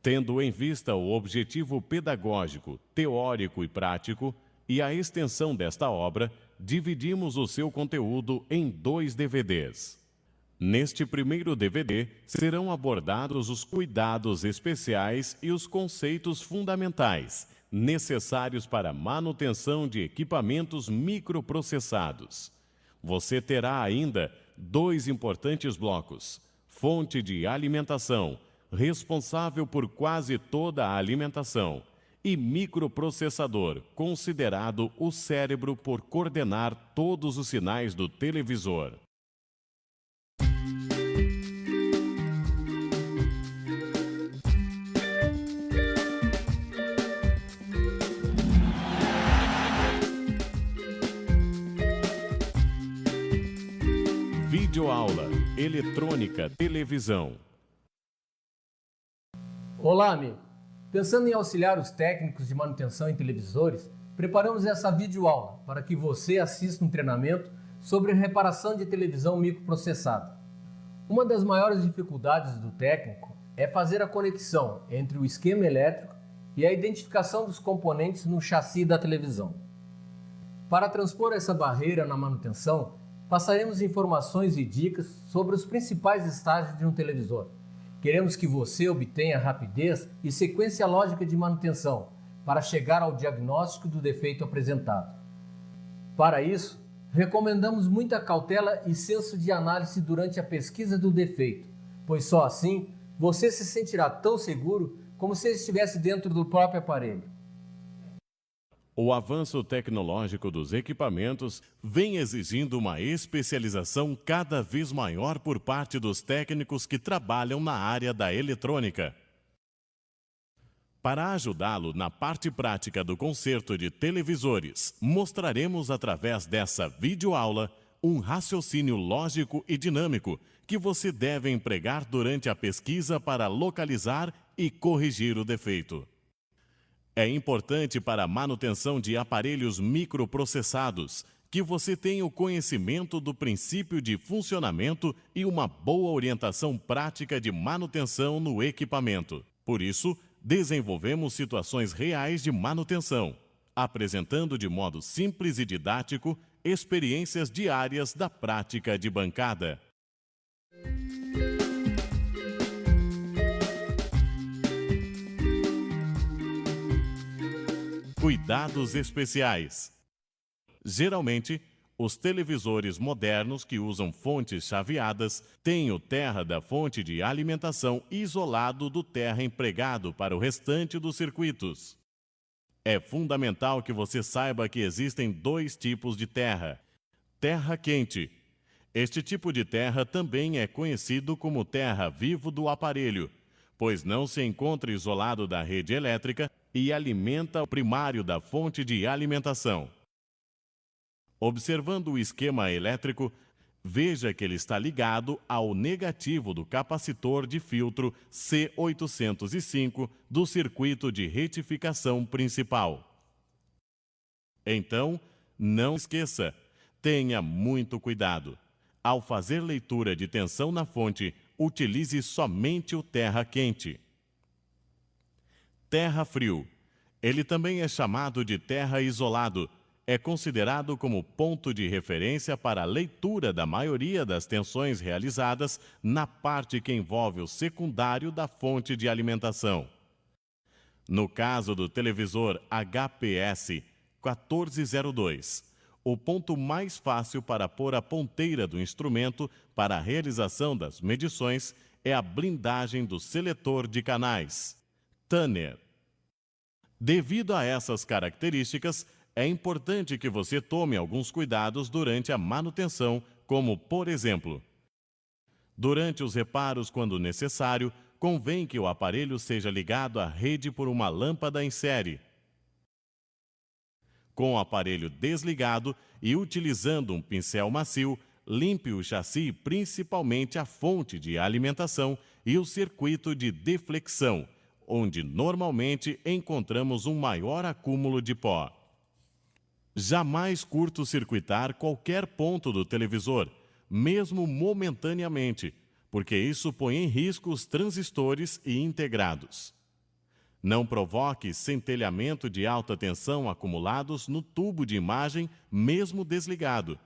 Tendo em vista o objetivo pedagógico, teórico e prático e a extensão desta obra, dividimos o seu conteúdo em 2 DVDs. Neste primeiro DVD, serão abordados os cuidados especiais e os conceitos fundamentais necessários para a manutenção de equipamentos microprocessados. Você terá ainda 2 importantes blocos: fonte de alimentação, responsável por quase toda a alimentação, e microprocessador, considerado o cérebro por coordenar todos os sinais do televisor. Videoaula, eletrônica, televisão. Olá, amigo! Pensando em auxiliar os técnicos de manutenção em televisores, preparamos essa videoaula para que você assista um treinamento sobre reparação de televisão microprocessada. Uma das maiores dificuldades do técnico é fazer a conexão entre o esquema elétrico e a identificação dos componentes no chassi da televisão. Para transpor essa barreira na manutenção, passaremos informações e dicas sobre os principais estágios de um televisor. Queremos que você obtenha rapidez e sequência lógica de manutenção para chegar ao diagnóstico do defeito apresentado. Para isso, recomendamos muita cautela e senso de análise durante a pesquisa do defeito, pois só assim você se sentirá tão seguro como se estivesse dentro do próprio aparelho. O avanço tecnológico dos equipamentos vem exigindo uma especialização cada vez maior por parte dos técnicos que trabalham na área da eletrônica. Para ajudá-lo na parte prática do conserto de televisores, mostraremos através dessa videoaula um raciocínio lógico e dinâmico que você deve empregar durante a pesquisa para localizar e corrigir o defeito. É importante para a manutenção de aparelhos microprocessados que você tenha o conhecimento do princípio de funcionamento e uma boa orientação prática de manutenção no equipamento. Por isso, desenvolvemos situações reais de manutenção, apresentando de modo simples e didático experiências diárias da prática de bancada. Cuidados especiais. Geralmente, os televisores modernos que usam fontes chaveadas têm o terra da fonte de alimentação isolado do terra empregado para o restante dos circuitos. É fundamental que você saiba que existem 2 tipos de terra. Terra quente. Este tipo de terra também é conhecido como terra vivo do aparelho, pois não se encontra isolado da rede elétrica e alimenta o primário da fonte de alimentação. Observando o esquema elétrico, veja que ele está ligado ao negativo do capacitor de filtro C805 do circuito de retificação principal. Então, não esqueça, tenha muito cuidado. Ao fazer leitura de tensão na fonte, utilize somente o terra quente. Terra frio. Ele também é chamado de terra isolado. É considerado como ponto de referência para a leitura da maioria das tensões realizadas na parte que envolve o secundário da fonte de alimentação. No caso do televisor HPS 1402, o ponto mais fácil para pôr a ponteira do instrumento para a realização das medições é a blindagem do seletor de canais, Tanner. Devido a essas características, é importante que você tome alguns cuidados durante a manutenção, como, por exemplo, durante os reparos, quando necessário, convém que o aparelho seja ligado à rede por uma lâmpada em série. Com o aparelho desligado e utilizando um pincel macio, limpe o chassi, principalmente a fonte de alimentação e o circuito de deflexão, onde normalmente encontramos um maior acúmulo de pó. Jamais curto-circuitar qualquer ponto do televisor, mesmo momentaneamente, porque isso põe em risco os transistores e integrados. Não provoque centelhamento de alta tensão acumulados no tubo de imagem, mesmo desligado.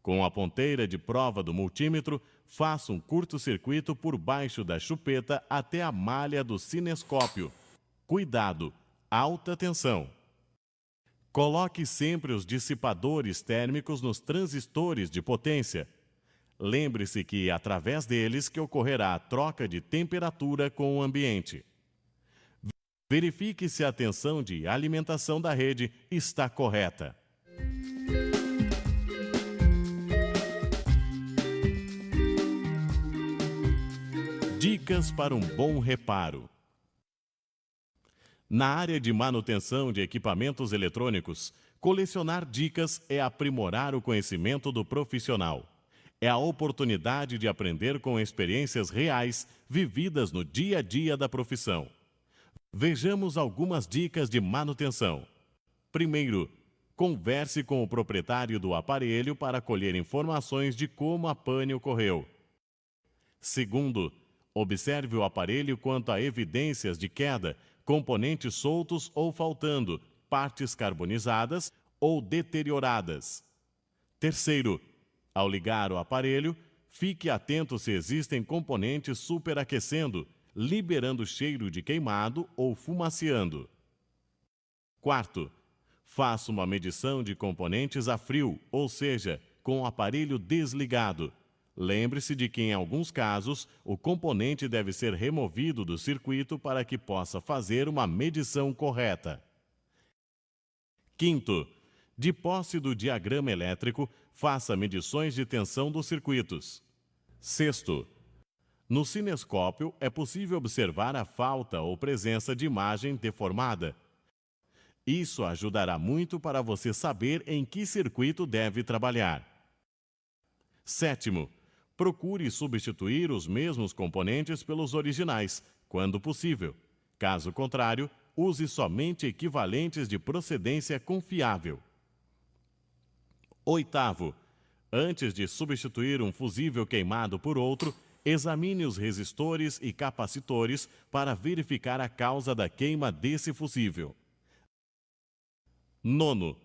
Com a ponteira de prova do multímetro, faça um curto-circuito por baixo da chupeta até a malha do cinescópio. Cuidado! Alta tensão. Coloque sempre os dissipadores térmicos nos transistores de potência. Lembre-se que é através deles que ocorrerá a troca de temperatura com o ambiente. Verifique se a tensão de alimentação da rede está correta. Dicas para um bom reparo. Na área de manutenção de equipamentos eletrônicos, colecionar dicas é aprimorar o conhecimento do profissional. É a oportunidade de aprender com experiências reais vividas no dia a dia da profissão. Vejamos algumas dicas de manutenção. Primeiro, converse com o proprietário do aparelho para colher informações de como a pane ocorreu. Segundo, observe o aparelho quanto a evidências de queda, componentes soltos ou faltando, partes carbonizadas ou deterioradas. Terceiro, ao ligar o aparelho, fique atento se existem componentes superaquecendo, liberando cheiro de queimado ou fumaceando. Quarto, faça uma medição de componentes a frio, ou seja, com o aparelho desligado. Lembre-se de que, em alguns casos, o componente deve ser removido do circuito para que possa fazer uma medição correta. Quinto, de posse do diagrama elétrico, faça medições de tensão dos circuitos. Sexto, no cinescópio é possível observar a falta ou presença de imagem deformada. Isso ajudará muito para você saber em que circuito deve trabalhar. Sétimo, procure substituir os mesmos componentes pelos originais, quando possível. Caso contrário, use somente equivalentes de procedência confiável. Oitavo, antes de substituir um fusível queimado por outro, examine os resistores e capacitores para verificar a causa da queima desse fusível. Nono,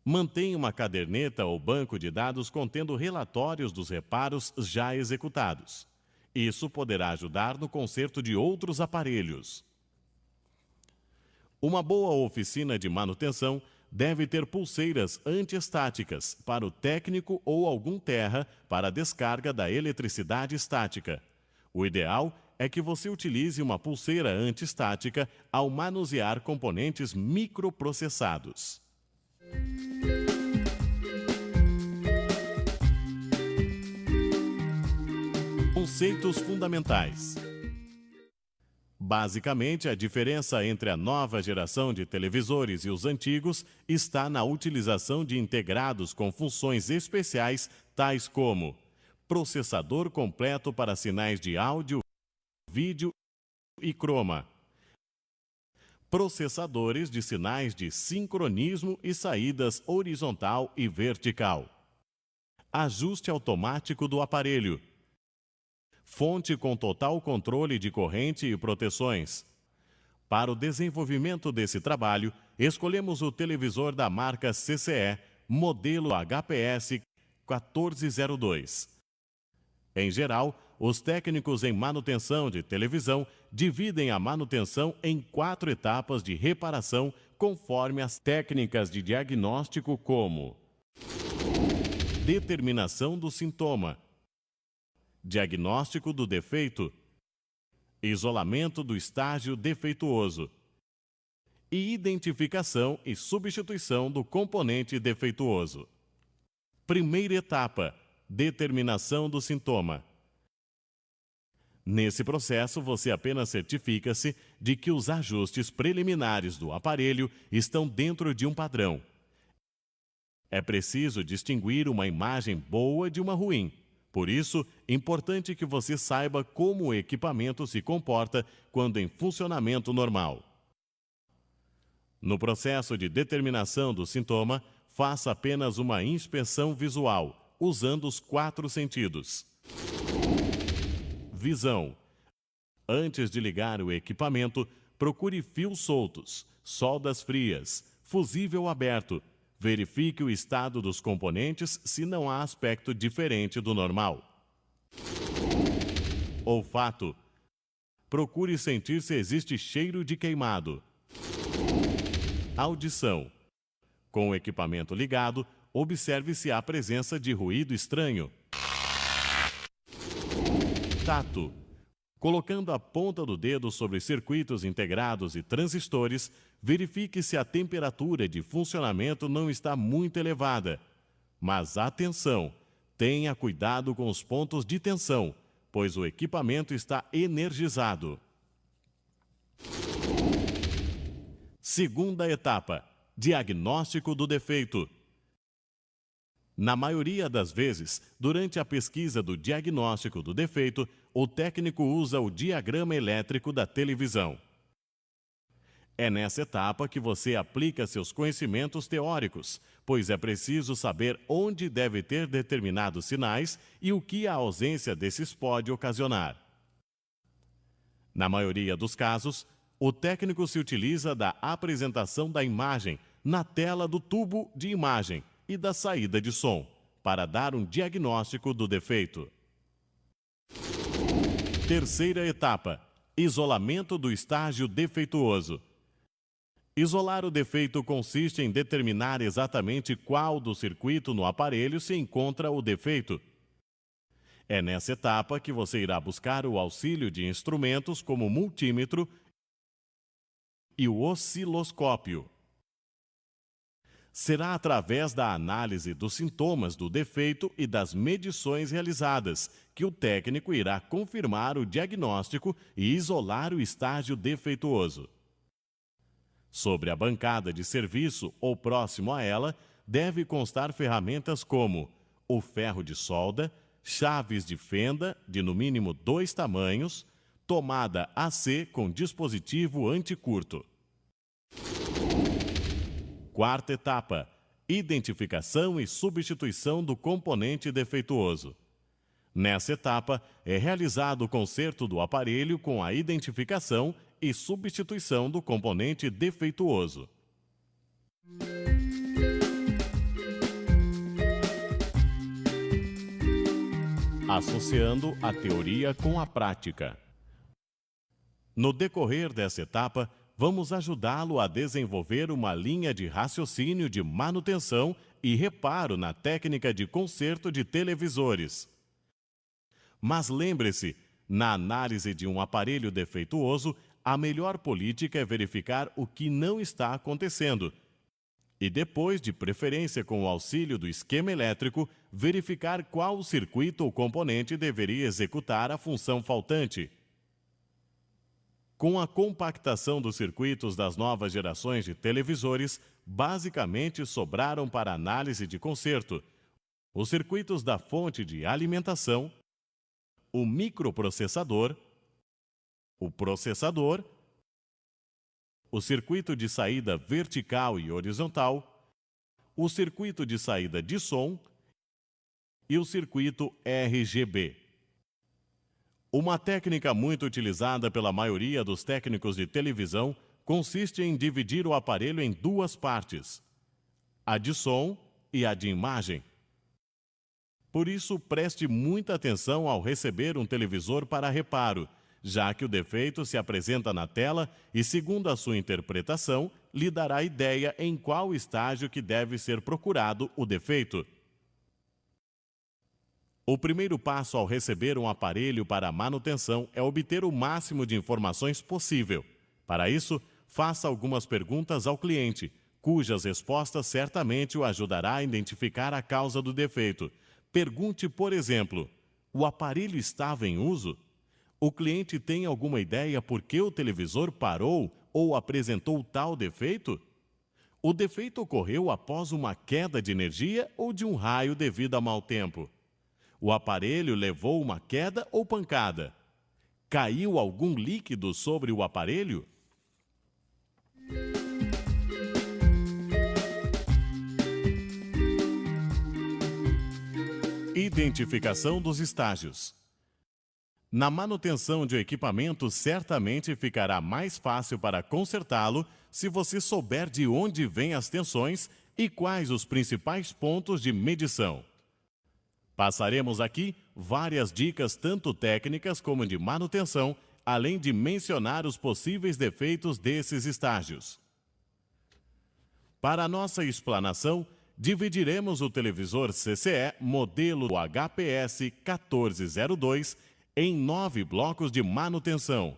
mantenha uma caderneta ou banco de dados contendo relatórios dos reparos já executados. Isso poderá ajudar no conserto de outros aparelhos. Uma boa oficina de manutenção deve ter pulseiras antiestáticas para o técnico ou algum terra para a descarga da eletricidade estática. O ideal é que você utilize uma pulseira antiestática ao manusear componentes microprocessados. Conceitos fundamentais. Basicamente, a diferença entre a nova geração de televisores e os antigos está na utilização de integrados com funções especiais, tais como processador completo para sinais de áudio, vídeo e croma, processadores de sinais de sincronismo e saídas horizontal e vertical, ajuste automático do aparelho, fonte com total controle de corrente e proteções. Para o desenvolvimento desse trabalho, escolhemos o televisor da marca CCE, modelo HPS 1402. Em geral, os técnicos em manutenção de televisão dividem a manutenção em 4 etapas de reparação conforme as técnicas de diagnóstico como determinação do sintoma, diagnóstico do defeito, isolamento do estágio defeituoso e identificação e substituição do componente defeituoso. Primeira etapa, determinação do sintoma. Nesse processo, você apenas certifica-se de que os ajustes preliminares do aparelho estão dentro de um padrão. É preciso distinguir uma imagem boa de uma ruim. Por isso, é importante que você saiba como o equipamento se comporta quando em funcionamento normal. No processo de determinação do sintoma, faça apenas uma inspeção visual, usando os 4 sentidos. Visão. Antes de ligar o equipamento, procure fios soltos, soldas frias, fusível aberto. Verifique o estado dos componentes se não há aspecto diferente do normal. Olfato. Procure sentir se existe cheiro de queimado. Audição. Com o equipamento ligado, observe se há presença de ruído estranho. Tato. Colocando a ponta do dedo sobre circuitos integrados e transistores, verifique se a temperatura de funcionamento não está muito elevada. Mas atenção, tenha cuidado com os pontos de tensão, pois o equipamento está energizado. Segunda etapa: diagnóstico do defeito. Na maioria das vezes, durante a pesquisa do diagnóstico do defeito, o técnico usa o diagrama elétrico da televisão. É nessa etapa que você aplica seus conhecimentos teóricos, pois é preciso saber onde deve ter determinados sinais e o que a ausência desses pode ocasionar. Na maioria dos casos, o técnico se utiliza da apresentação da imagem na tela do tubo de imagem e da saída de som, para dar um diagnóstico do defeito. Terceira etapa: isolamento do estágio defeituoso. Isolar o defeito consiste em determinar exatamente qual do circuito no aparelho se encontra o defeito. É nessa etapa que você irá buscar o auxílio de instrumentos como o multímetro e o osciloscópio. Será através da análise dos sintomas do defeito e das medições realizadas que o técnico irá confirmar o diagnóstico e isolar o estágio defeituoso. Sobre a bancada de serviço ou próximo a ela, deve constar ferramentas como o ferro de solda, chaves de fenda de no mínimo 2 tamanhos, tomada AC com dispositivo anticurto. Quarta etapa: identificação e substituição do componente defeituoso. Nessa etapa, é realizado o conserto do aparelho com a identificação e substituição do componente defeituoso. Associando a teoria com a prática. No decorrer dessa etapa, vamos ajudá-lo a desenvolver uma linha de raciocínio de manutenção e reparo na técnica de conserto de televisores. Mas lembre-se, na análise de um aparelho defeituoso, a melhor política é verificar o que não está acontecendo e depois, de preferência com o auxílio do esquema elétrico, verificar qual circuito ou componente deveria executar a função faltante. Com a compactação dos circuitos das novas gerações de televisores, basicamente sobraram para análise de conserto os circuitos da fonte de alimentação, o microprocessador, o processador, o circuito de saída vertical e horizontal, o circuito de saída de som e o circuito RGB. Uma técnica muito utilizada pela maioria dos técnicos de televisão consiste em dividir o aparelho em 2 partes, a de som e a de imagem. Por isso, preste muita atenção ao receber um televisor para reparo, já que o defeito se apresenta na tela e, segundo a sua interpretação, lhe dará ideia em qual estágio que deve ser procurado o defeito. O primeiro passo ao receber um aparelho para manutenção é obter o máximo de informações possível. Para isso, faça algumas perguntas ao cliente, cujas respostas certamente o ajudará a identificar a causa do defeito. Pergunte, por exemplo, o aparelho estava em uso? O cliente tem alguma ideia por que o televisor parou ou apresentou tal defeito? O defeito ocorreu após uma queda de energia ou de um raio devido a mau tempo? O aparelho levou uma queda ou pancada? Caiu algum líquido sobre o aparelho? Identificação dos estágios. Na manutenção de um equipamento, certamente ficará mais fácil para consertá-lo se você souber de onde vêm as tensões e quais os principais pontos de medição. Passaremos aqui várias dicas tanto técnicas como de manutenção, além de mencionar os possíveis defeitos desses estágios. Para a nossa explanação, dividiremos o televisor CCE modelo HPS 1402 em 9 blocos de manutenção.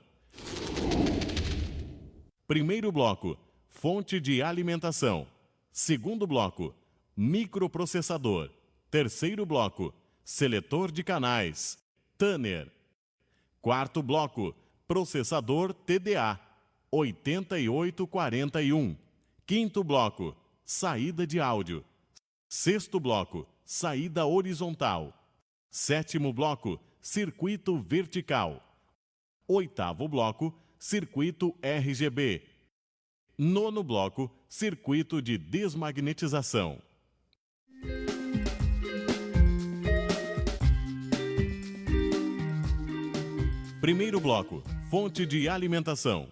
Primeiro bloco, fonte de alimentação. Segundo bloco, microprocessador. Terceiro bloco, seletor de canais, Tanner. Quarto bloco, processador TDA, 8841. Quinto bloco, saída de áudio. Sexto bloco, saída horizontal. Sétimo bloco, circuito vertical. Oitavo bloco, circuito RGB. Nono bloco, circuito de desmagnetização. Primeiro bloco, fonte de alimentação.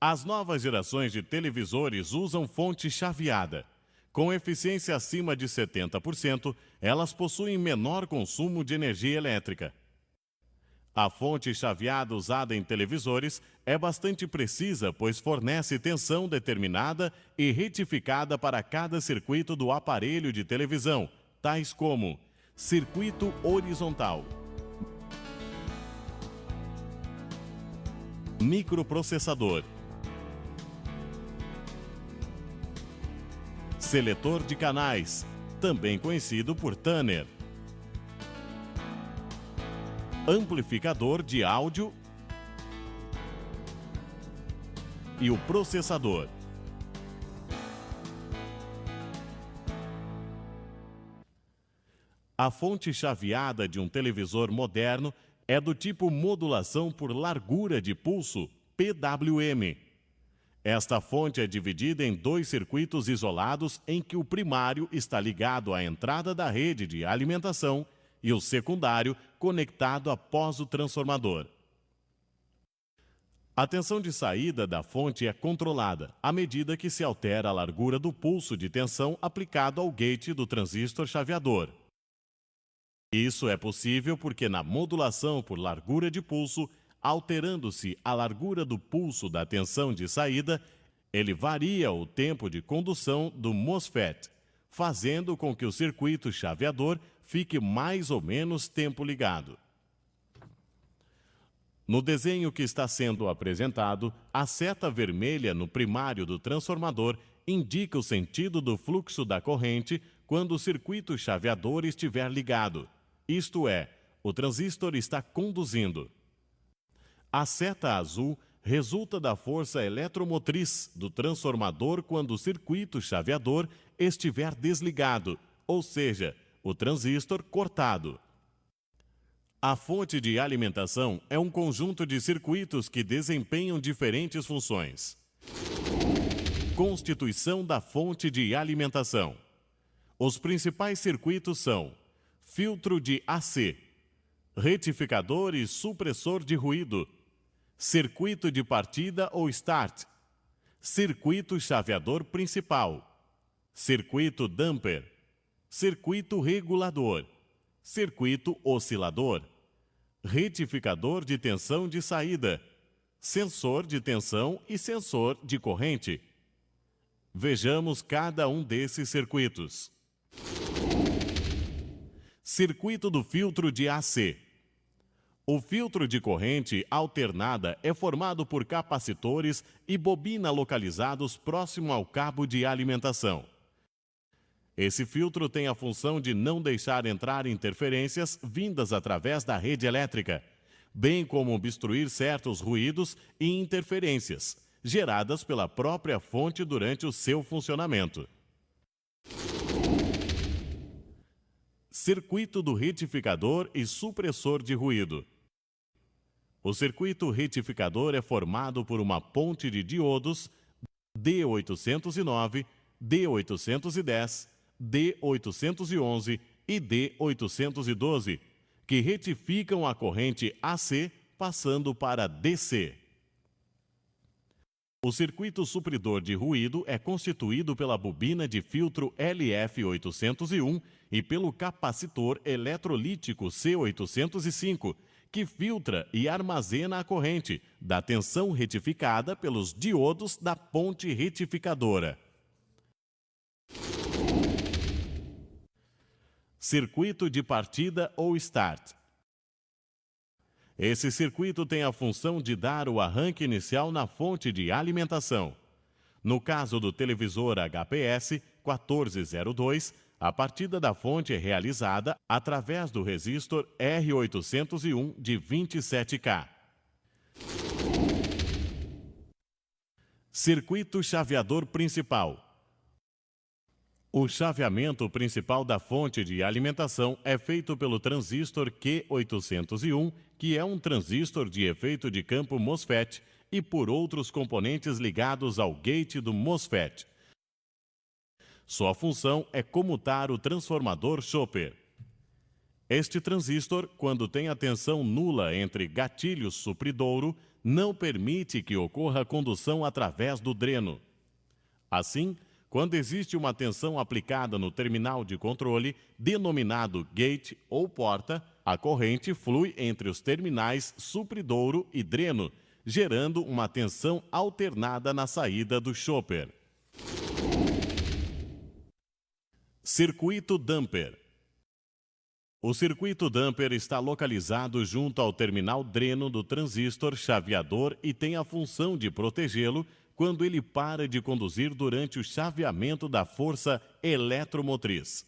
As novas gerações de televisores usam fonte chaveada. Com eficiência acima de 70%, elas possuem menor consumo de energia elétrica. A fonte chaveada usada em televisores é bastante precisa, pois fornece tensão determinada e retificada para cada circuito do aparelho de televisão, tais como circuito horizontal, microprocessador, seletor de canais, também conhecido por Tanner, amplificador de áudio e o processador. A fonte chaveada de um televisor moderno é do tipo modulação por largura de pulso, PWM. Esta fonte é dividida em 2 circuitos isolados em que o primário está ligado à entrada da rede de alimentação e o secundário conectado após o transformador. A tensão de saída da fonte é controlada à medida que se altera a largura do pulso de tensão aplicado ao gate do transistor chaveador. Isso é possível porque na modulação por largura de pulso, alterando-se a largura do pulso da tensão de saída, ele varia o tempo de condução do MOSFET, fazendo com que o circuito chaveador fique mais ou menos tempo ligado. No desenho que está sendo apresentado, a seta vermelha no primário do transformador indica o sentido do fluxo da corrente quando o circuito chaveador estiver ligado, isto é, o transistor está conduzindo. A seta azul resulta da força eletromotriz do transformador quando o circuito chaveador estiver desligado, ou seja, o transistor cortado. A fonte de alimentação é um conjunto de circuitos que desempenham diferentes funções. Constituição da fonte de alimentação. Os principais circuitos são filtro de AC, retificador e supressor de ruído, circuito de partida ou start, circuito chaveador principal, circuito damper, circuito regulador, circuito oscilador, retificador de tensão de saída, sensor de tensão e sensor de corrente. Vejamos cada um desses circuitos. Circuito do filtro de AC. O filtro de corrente alternada é formado por capacitores e bobina localizados próximo ao cabo de alimentação. Esse filtro tem a função de não deixar entrar interferências vindas através da rede elétrica, bem como obstruir certos ruídos e interferências, geradas pela própria fonte durante o seu funcionamento. Circuito do retificador e supressor de ruído. O circuito retificador é formado por uma ponte de diodos D809, D810, D811 e D812, que retificam a corrente AC passando para DC. O circuito supridor de ruído é constituído pela bobina de filtro LF801 e pelo capacitor eletrolítico C805, que filtra e armazena a corrente, da tensão retificada pelos diodos da ponte retificadora. Circuito de partida ou start. Esse circuito tem a função de dar o arranque inicial na fonte de alimentação. No caso do televisor HPS 1402, a partida da fonte é realizada através do resistor R801 de 27K. Circuito chaveador principal. O chaveamento principal da fonte de alimentação é feito pelo transistor Q801, que é um transistor de efeito de campo MOSFET, e por outros componentes ligados ao gate do MOSFET. Sua função é comutar o transformador Chopper. Este transistor, quando tem a tensão nula entre gatilhos supridouro, não permite que ocorra condução através do dreno. Assim, quando existe uma tensão aplicada no terminal de controle, denominado gate ou porta, a corrente flui entre os terminais supridouro e dreno, gerando uma tensão alternada na saída do chopper. Circuito damper. O circuito damper está localizado junto ao terminal dreno do transistor chaveador e tem a função de protegê-lo quando ele para de conduzir durante o chaveamento da força eletromotriz.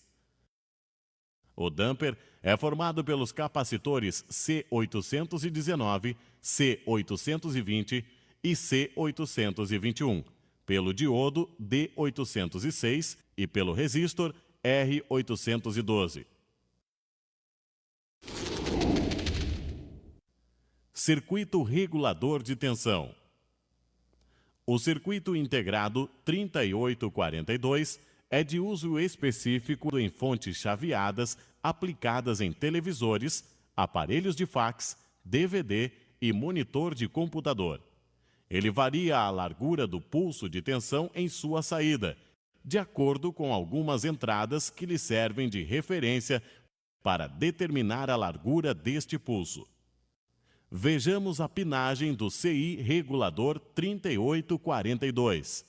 O damper é formado pelos capacitores C819, C820 e C821, pelo diodo D806 e pelo resistor R812. Circuito regulador de tensão. O circuito integrado 3842 é de uso específico em fontes chaveadas aplicadas em televisores, aparelhos de fax, DVD e monitor de computador. Ele varia a largura do pulso de tensão em sua saída, de acordo com algumas entradas que lhe servem de referência para determinar a largura deste pulso. Vejamos a pinagem do CI regulador 3842.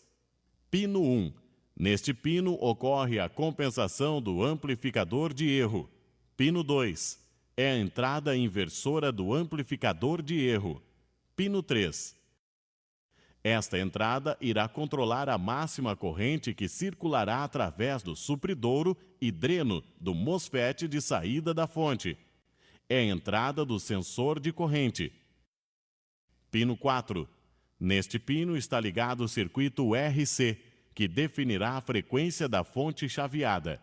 Pino 1. Neste pino ocorre a compensação do amplificador de erro. Pino 2. É a entrada inversora do amplificador de erro. Pino 3. Esta entrada irá controlar a máxima corrente que circulará através do supridouro e dreno do MOSFET de saída da fonte. É a entrada do sensor de corrente. Pino 4. Neste pino está ligado o circuito RC, que definirá a frequência da fonte chaveada.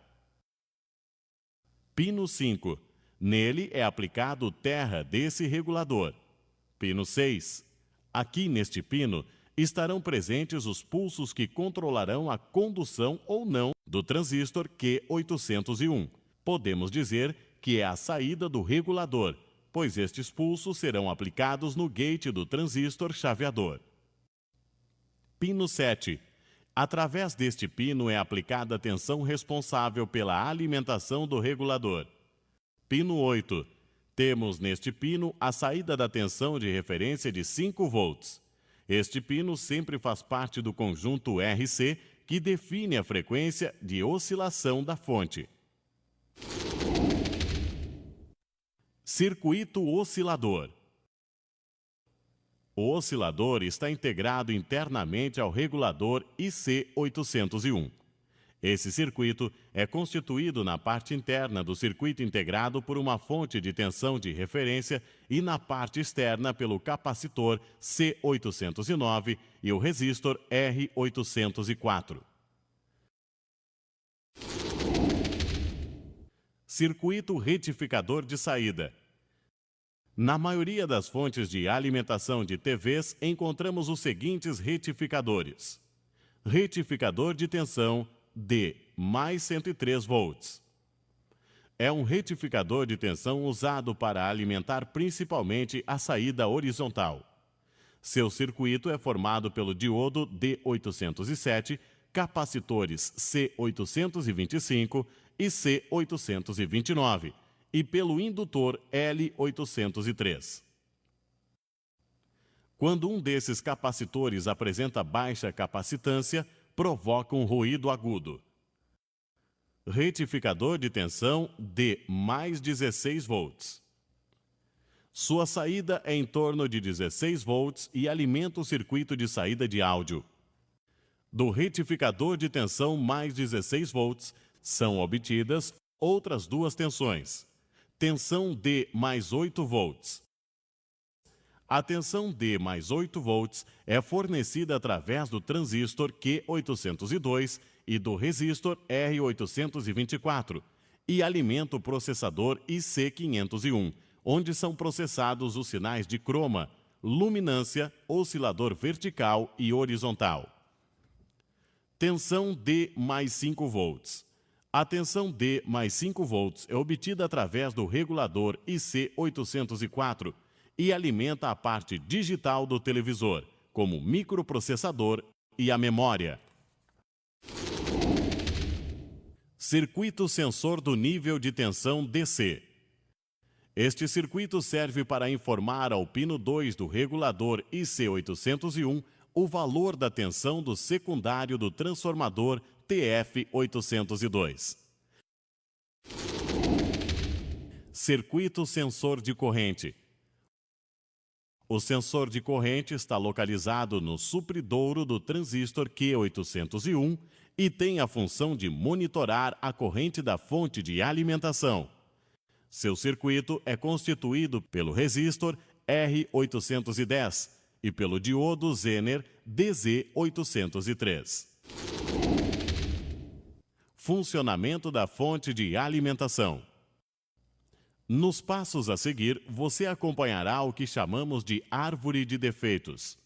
Pino 5. Nele é aplicado o terra desse regulador. Pino 6. Aqui neste pino estarão presentes os pulsos que controlarão a condução ou não do transistor Q801. Podemos dizer que é a saída do regulador, pois estes pulsos serão aplicados no gate do transistor chaveador. Pino 7. Através deste pino é aplicada a tensão responsável pela alimentação do regulador. Pino 8. Temos neste pino a saída da tensão de referência de 5 volts. Este pino sempre faz parte do conjunto RC, que define a frequência de oscilação da fonte. Circuito oscilador. O oscilador está integrado internamente ao regulador IC801. Esse circuito é constituído na parte interna do circuito integrado por uma fonte de tensão de referência e na parte externa pelo capacitor C809 e o resistor R804. Circuito retificador de saída. Na maioria das fontes de alimentação de TVs, encontramos os seguintes retificadores. Retificador de tensão D mais 103 volts. é um retificador de tensão usado para alimentar principalmente a saída horizontal. Seu circuito é formado pelo diodo D807, capacitores C825 e C829 e pelo indutor L803. Quando um desses capacitores apresenta baixa capacitância, provoca um ruído agudo. Retificador de tensão D mais 16 volts. Sua saída é em torno de 16 volts e alimenta o circuito de saída de áudio. Do retificador de tensão mais 16 volts são obtidas outras duas tensões. Tensão D mais 8 volts. A tensão D mais 8 volts é fornecida através do transistor Q802 e do resistor R824 e alimenta o processador IC501, onde são processados os sinais de croma, luminância, oscilador vertical e horizontal. Tensão D mais 5 volts. A tensão D mais 5 volts é obtida através do regulador IC804 e alimenta a parte digital do televisor, como o microprocessador e a memória. Circuito sensor do nível de tensão DC. Este circuito serve para informar ao pino 2 do regulador IC801 o valor da tensão do secundário do transformador TF802. Circuito sensor de corrente. O sensor de corrente está localizado no supridouro do transistor Q801 e tem a função de monitorar a corrente da fonte de alimentação. Seu circuito é constituído pelo resistor R810 e pelo diodo Zener DZ803. Funcionamento da fonte de alimentação. Nos passos a seguir, você acompanhará o que chamamos de árvore de defeitos.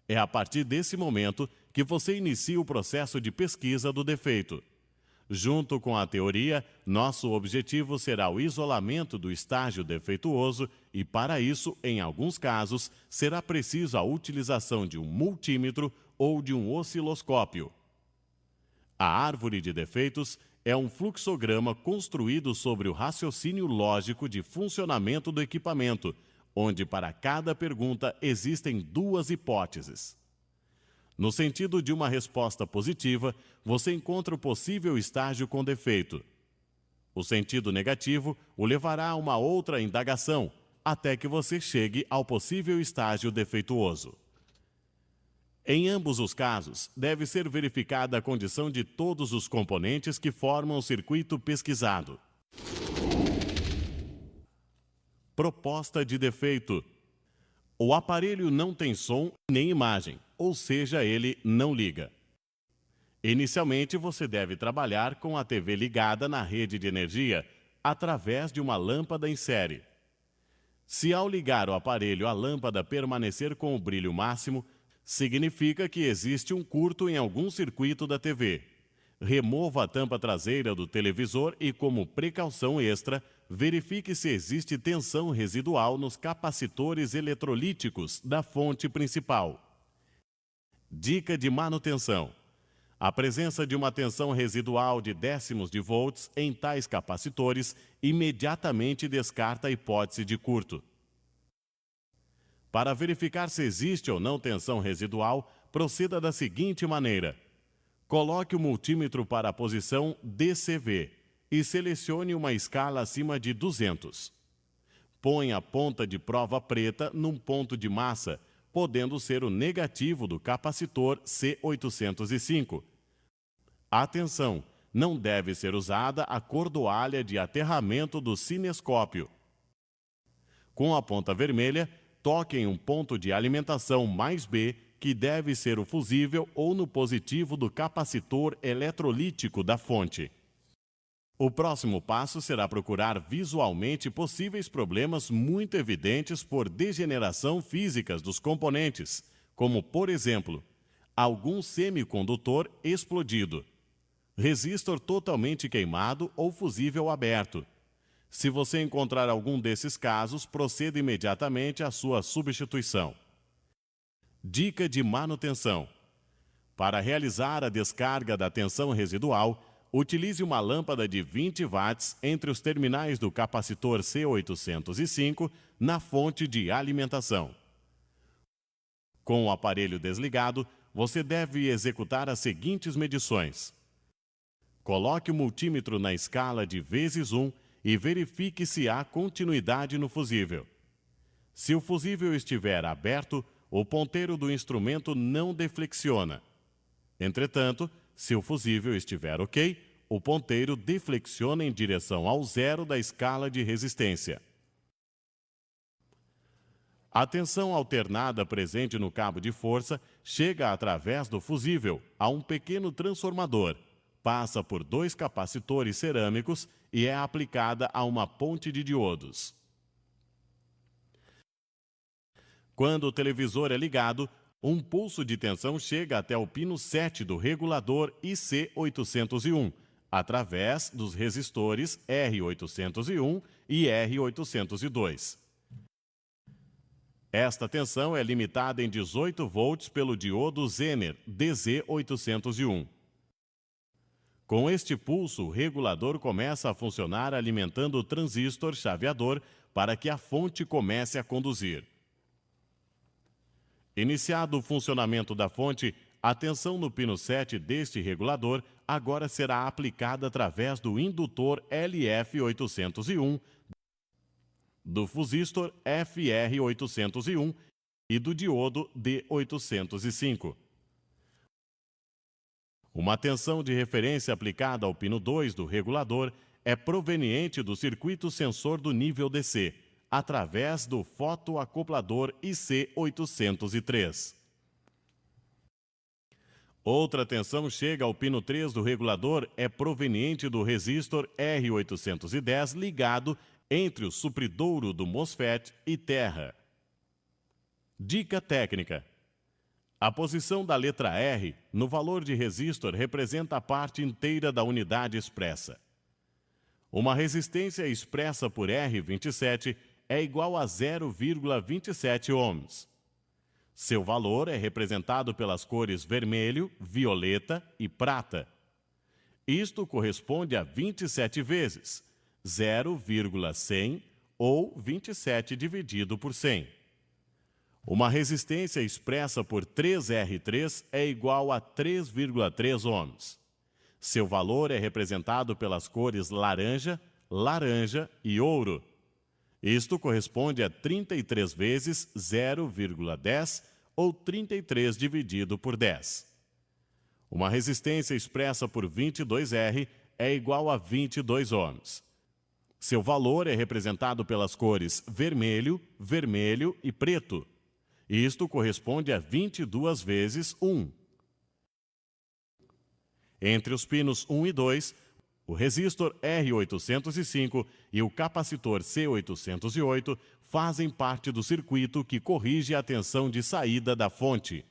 É a partir desse momento que você inicia o processo de pesquisa do defeito. Junto com a teoria, nosso objetivo será o isolamento do estágio defeituoso e, para isso, em alguns casos, será preciso a utilização de um multímetro ou de um osciloscópio. A árvore de defeitos é um fluxograma construído sobre o raciocínio lógico de funcionamento do equipamento, onde para cada pergunta existem duas hipóteses. No sentido de uma resposta positiva, você encontra o possível estágio com defeito. O sentido negativo o levará a uma outra indagação, até que você chegue ao possível estágio defeituoso. Em ambos os casos, deve ser verificada a condição de todos os componentes que formam o circuito pesquisado. Proposta de defeito. O aparelho não tem som nem imagem, ou seja, ele não liga. Inicialmente, você deve trabalhar com a TV ligada na rede de energia através de uma lâmpada em série. Se ao ligar o aparelho a lâmpada permanecer com o brilho máximo, significa que existe um curto em algum circuito da TV. Remova a tampa traseira do televisor e, como precaução extra, verifique se existe tensão residual nos capacitores eletrolíticos da fonte principal. Dica de manutenção. A presença de uma tensão residual de décimos de volts em tais capacitores imediatamente descarta a hipótese de curto. Para verificar se existe ou não tensão residual, proceda da seguinte maneira. Coloque o multímetro para a posição DCV e selecione uma escala acima de 200. Ponha a ponta de prova preta num ponto de massa, podendo ser o negativo do capacitor C805. Atenção! Não deve ser usada a cordoalha de aterramento do cinescópio. Com a ponta vermelha, toque em um ponto de alimentação mais B, que deve ser o fusível ou no positivo do capacitor eletrolítico da fonte. O próximo passo será procurar visualmente possíveis problemas muito evidentes por degeneração físicas dos componentes, como, por exemplo, algum semicondutor explodido, resistor totalmente queimado ou fusível aberto, Se você encontrar algum desses casos, proceda imediatamente à sua substituição. Dica de manutenção. Para realizar a descarga da tensão residual, utilize uma lâmpada de 20 watts entre os terminais do capacitor C805 na fonte de alimentação. Com o aparelho desligado, você deve executar as seguintes medições. Coloque o multímetro na escala de vezes 1 e verifique se há continuidade no fusível. Se o fusível estiver aberto, o ponteiro do instrumento não deflexiona. Entretanto, se o fusível estiver ok, o ponteiro deflexiona em direção ao zero da escala de resistência. A tensão alternada presente no cabo de força chega através do fusível a um pequeno transformador, passa por 2 capacitores cerâmicos e é aplicada a uma ponte de diodos. Quando o televisor é ligado, um pulso de tensão chega até o pino 7 do regulador IC801, através dos resistores R801 e R802. Esta tensão é limitada em 18 volts pelo diodo Zener DZ801. Com este pulso, o regulador começa a funcionar alimentando o transistor chaveador para que a fonte comece a conduzir. Iniciado o funcionamento da fonte, a tensão no pino 7 deste regulador agora será aplicada através do indutor LF801, do fusistor FR801 e do diodo D805. Uma tensão de referência aplicada ao pino 2 do regulador é proveniente do circuito sensor do nível DC, através do fotoacoplador IC803. Outra tensão chega ao pino 3 do regulador é proveniente do resistor R810 ligado entre o supridouro do MOSFET e terra. Dica técnica. A posição da letra R no valor de resistor representa a parte inteira da unidade expressa. Uma resistência expressa por R27 é igual a 0,27 ohms. Seu valor é representado pelas cores vermelho, violeta e prata. Isto corresponde a 27 vezes, 0,100 ou 27 dividido por 100. Uma resistência expressa por 3R3 é igual a 3,3 ohms. Seu valor é representado pelas cores laranja, laranja e ouro. Isto corresponde a 33 vezes 0,10 ou 33 dividido por 10. Uma resistência expressa por 22R é igual a 22 ohms. Seu valor é representado pelas cores vermelho, vermelho e preto. Isto corresponde a 22 vezes 1. Entre os pinos 1 e 2, o resistor R805 e o capacitor C808 fazem parte do circuito que corrige a tensão de saída da fonte.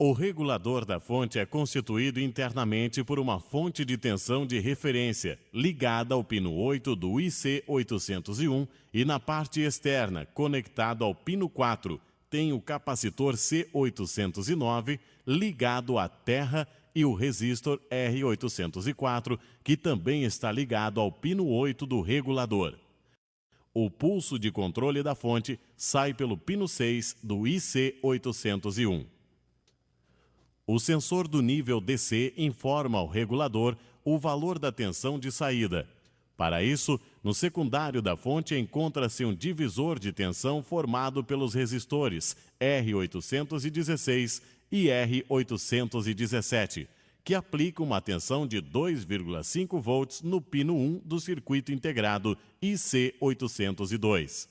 O regulador da fonte é constituído internamente por uma fonte de tensão de referência, ligada ao pino 8 do IC801 e na parte externa, conectado ao pino 4, tem o capacitor C809 ligado à terra e o resistor R804, que também está ligado ao pino 8 do regulador. O pulso de controle da fonte sai pelo pino 6 do IC801. O sensor do nível DC informa ao regulador o valor da tensão de saída. Para isso, no secundário da fonte encontra-se um divisor de tensão formado pelos resistores R816 e R817, que aplica uma tensão de 2,5 volts no pino 1 do circuito integrado IC802.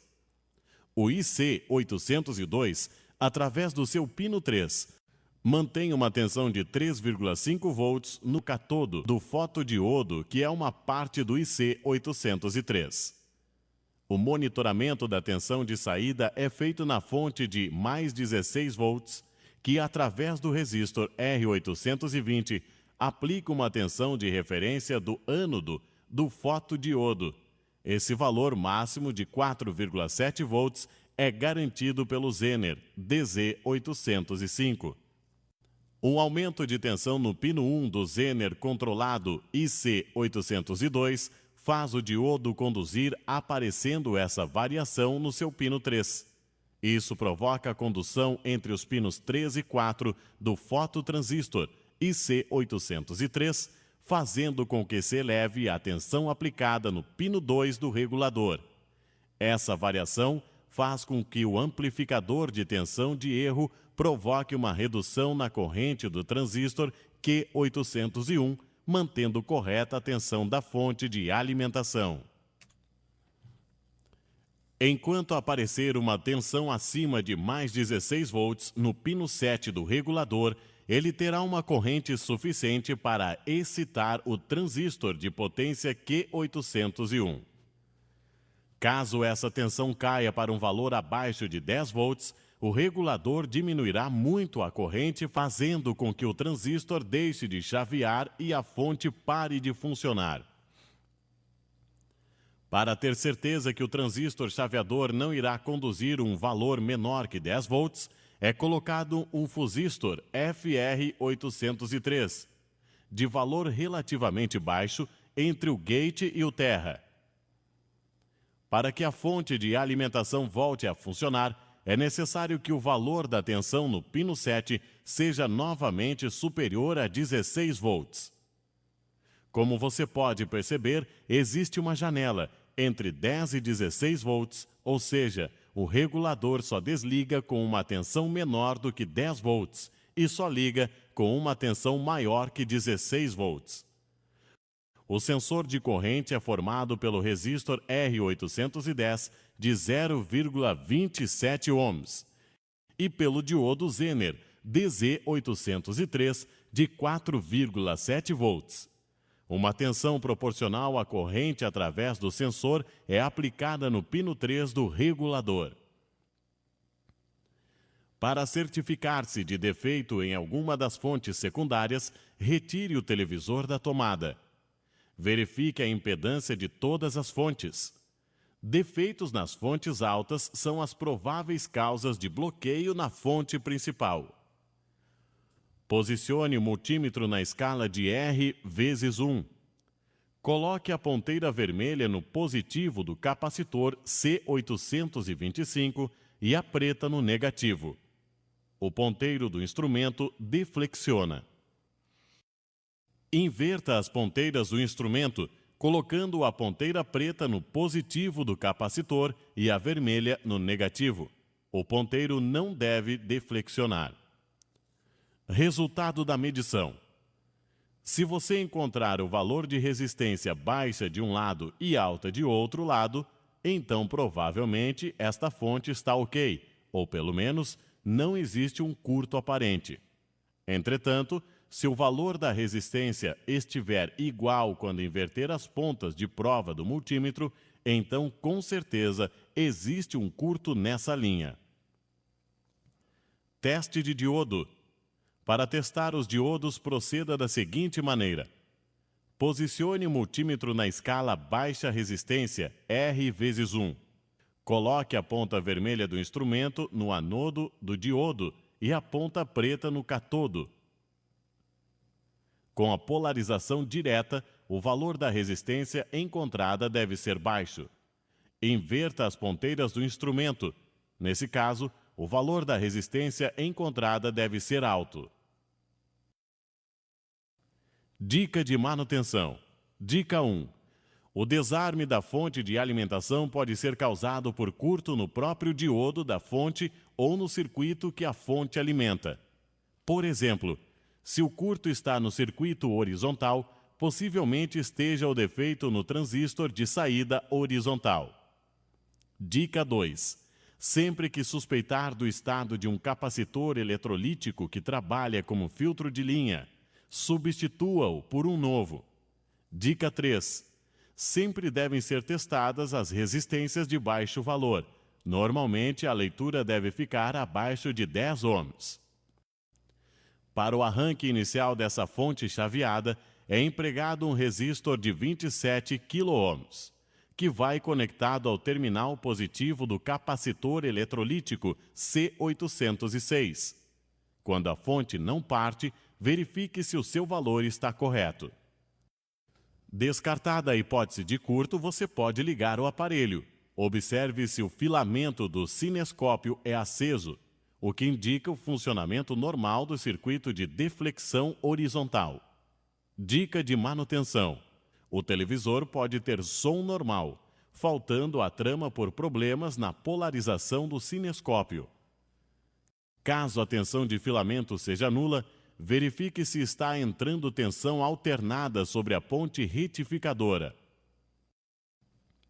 O IC802, através do seu pino 3, mantém uma tensão de 3,5 volts no catodo do fotodiodo, que é uma parte do IC803. O monitoramento da tensão de saída é feito na fonte de mais 16 volts, que através do resistor R820 aplica uma tensão de referência do ânodo do fotodiodo, Esse valor máximo de 4,7 volts é garantido pelo Zener DZ805. Um aumento de tensão no pino 1 do Zener controlado IC802 faz o diodo conduzir aparecendo essa variação no seu pino 3. Isso provoca a condução entre os pinos 3 e 4 do fototransistor IC803, fazendo com que se eleve a tensão aplicada no pino 2 do regulador. Essa variação faz com que o amplificador de tensão de erro provoque uma redução na corrente do transistor Q801, mantendo correta a tensão da fonte de alimentação. Enquanto aparecer uma tensão acima de mais 16 volts no pino 7 do regulador, ele terá uma corrente suficiente para excitar o transistor de potência Q801. Caso essa tensão caia para um valor abaixo de 10 volts, o regulador diminuirá muito a corrente, fazendo com que o transistor deixe de chavear e a fonte pare de funcionar. Para ter certeza que o transistor chaveador não irá conduzir um valor menor que 10 volts, é colocado um fusistor FR803, de valor relativamente baixo, entre o gate e o terra. Para que a fonte de alimentação volte a funcionar, é necessário que o valor da tensão no pino 7 seja novamente superior a 16 volts. Como você pode perceber, existe uma janela entre 10 e 16 volts, ou seja, o regulador só desliga com uma tensão menor do que 10 volts e só liga com uma tensão maior que 16 volts. O sensor de corrente é formado pelo resistor R810 de 0,27 ohms e pelo diodo Zener DZ803 de 4,7 volts. Uma tensão proporcional à corrente através do sensor é aplicada no pino 3 do regulador. Para certificar-se de defeito em alguma das fontes secundárias, retire o televisor da tomada. Verifique a impedância de todas as fontes. Defeitos nas fontes altas são as prováveis causas de bloqueio na fonte principal. Posicione o multímetro na escala de R vezes 1. Coloque a ponteira vermelha no positivo do capacitor C825 e a preta no negativo. O ponteiro do instrumento deflexiona. Inverta as ponteiras do instrumento, colocando a ponteira preta no positivo do capacitor e a vermelha no negativo. O ponteiro não deve deflexionar. Resultado da medição. Se você encontrar o valor de resistência baixa de um lado e alta de outro lado, então provavelmente esta fonte está ok, ou pelo menos não existe um curto aparente. Entretanto, se o valor da resistência estiver igual quando inverter as pontas de prova do multímetro, então com certeza existe um curto nessa linha. Teste de diodo. Para testar os diodos, proceda da seguinte maneira. Posicione o multímetro na escala baixa resistência R vezes 1. Coloque a ponta vermelha do instrumento no anodo do diodo e a ponta preta no catodo. Com a polarização direta, o valor da resistência encontrada deve ser baixo. Inverta as ponteiras do instrumento. Nesse caso, o valor da resistência encontrada deve ser alto. Dica de manutenção. Dica 1. O desarme da fonte de alimentação pode ser causado por curto no próprio diodo da fonte ou no circuito que a fonte alimenta. Por exemplo, se o curto está no circuito horizontal, possivelmente esteja o defeito no transistor de saída horizontal. Dica 2. Sempre que suspeitar do estado de um capacitor eletrolítico que trabalha como filtro de linha, substitua-o por um novo. Dica 3. Sempre devem ser testadas as resistências de baixo valor. Normalmente, a leitura deve ficar abaixo de 10 ohms. Para o arranque inicial dessa fonte chaveada, é empregado um resistor de 27 kΩ, que vai conectado ao terminal positivo do capacitor eletrolítico C806. Quando a fonte não parte, verifique se o seu valor está correto. Descartada a hipótese de curto, você pode ligar o aparelho. Observe se o filamento do cinescópio é aceso, o que indica o funcionamento normal do circuito de deflexão horizontal. Dica de manutenção: o televisor pode ter som normal, faltando a trama por problemas na polarização do cinescópio. Caso a tensão de filamento seja nula, verifique se está entrando tensão alternada sobre a ponte retificadora.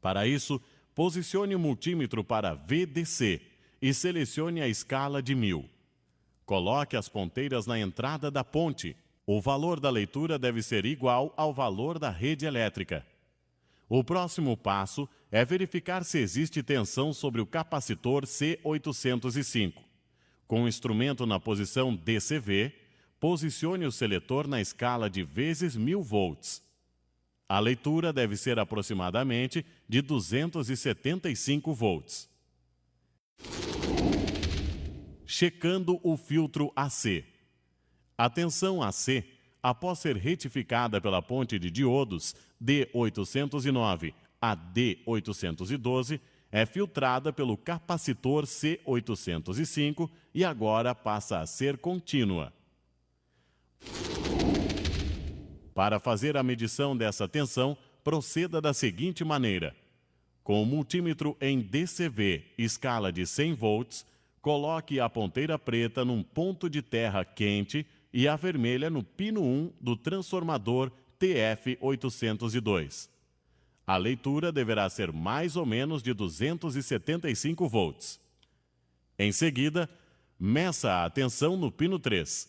Para isso, posicione o multímetro para VDC e selecione a escala de 1000. Coloque as ponteiras na entrada da ponte. O valor da leitura deve ser igual ao valor da rede elétrica. O próximo passo é verificar se existe tensão sobre o capacitor C805. Com o instrumento na posição DCV, posicione o seletor na escala de vezes 1000 volts. A leitura deve ser aproximadamente de 275 volts. Checando o filtro AC. A tensão AC, após ser retificada pela ponte de diodos D809 a D812, é filtrada pelo capacitor C805 e agora passa a ser contínua. Para fazer a medição dessa tensão, proceda da seguinte maneira. Com o multímetro em DCV, escala de 100 volts, coloque a ponteira preta num ponto de terra quente e a vermelha no pino 1 do transformador TF802. A leitura deverá ser mais ou menos de 275 volts. Em seguida, meça a tensão no pino 3.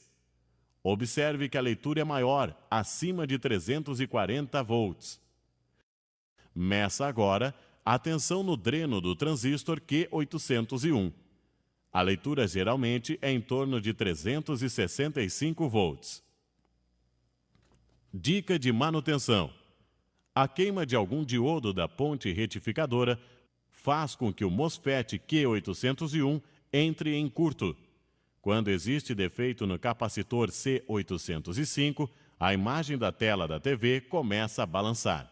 Observe que a leitura é maior, acima de 340 volts. Meça agora a tensão no dreno do transistor Q801. A leitura geralmente é em torno de 365 volts. Dica de manutenção: a queima de algum diodo da ponte retificadora faz com que o MOSFET Q801 entre em curto. Quando existe defeito no capacitor C805, a imagem da tela da TV começa a balançar.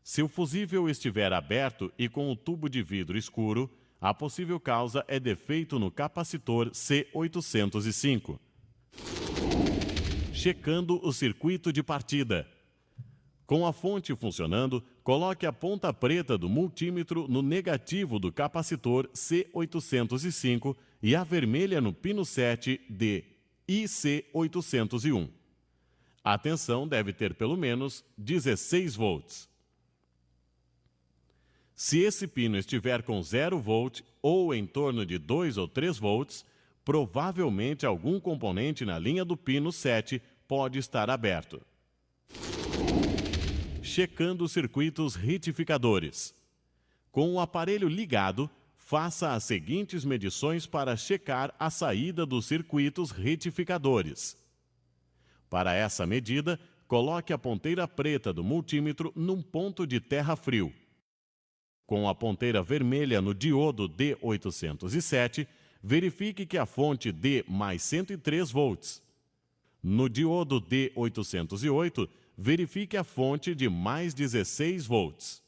Se o fusível estiver aberto e com o tubo de vidro escuro, a possível causa é defeito no capacitor C805. Checando o circuito de partida. Com a fonte funcionando, coloque a ponta preta do multímetro no negativo do capacitor C805 e a vermelha no pino 7 de IC801. A tensão deve ter pelo menos 16 volts. Se esse pino estiver com 0 volt ou em torno de 2 ou 3 volts, provavelmente algum componente na linha do pino 7 pode estar aberto. Checando os circuitos retificadores. Com o aparelho ligado, faça as seguintes medições para checar a saída dos circuitos retificadores. Para essa medida, coloque a ponteira preta do multímetro num ponto de terra frio. Com a ponteira vermelha no diodo D807, verifique que a fonte dê mais 103 volts. No diodo D808, verifique a fonte de mais 16 volts.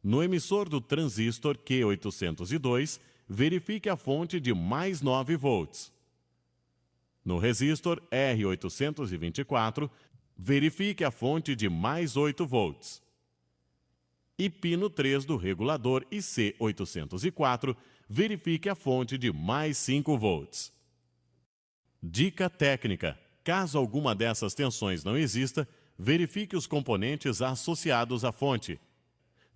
No emissor do transistor Q802, verifique a fonte de mais 9 volts. No resistor R824, verifique a fonte de mais 8 volts. E pino 3 do regulador IC804, verifique a fonte de mais 5 volts. Dica técnica: caso alguma dessas tensões não exista, verifique os componentes associados à fonte.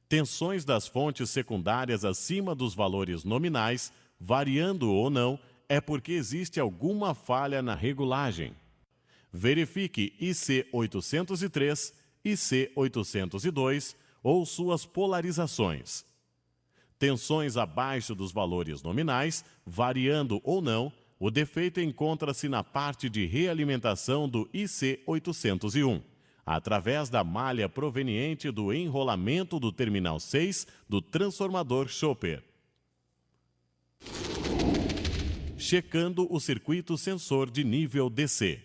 Tensões das fontes secundárias acima dos valores nominais, variando ou não, é porque existe alguma falha na regulagem. Verifique IC803, IC802 ou suas polarizações. Tensões abaixo dos valores nominais, variando ou não, o defeito encontra-se na parte de realimentação do IC801. através da malha proveniente do enrolamento do terminal 6 do transformador Chopper. Checando o circuito sensor de nível DC.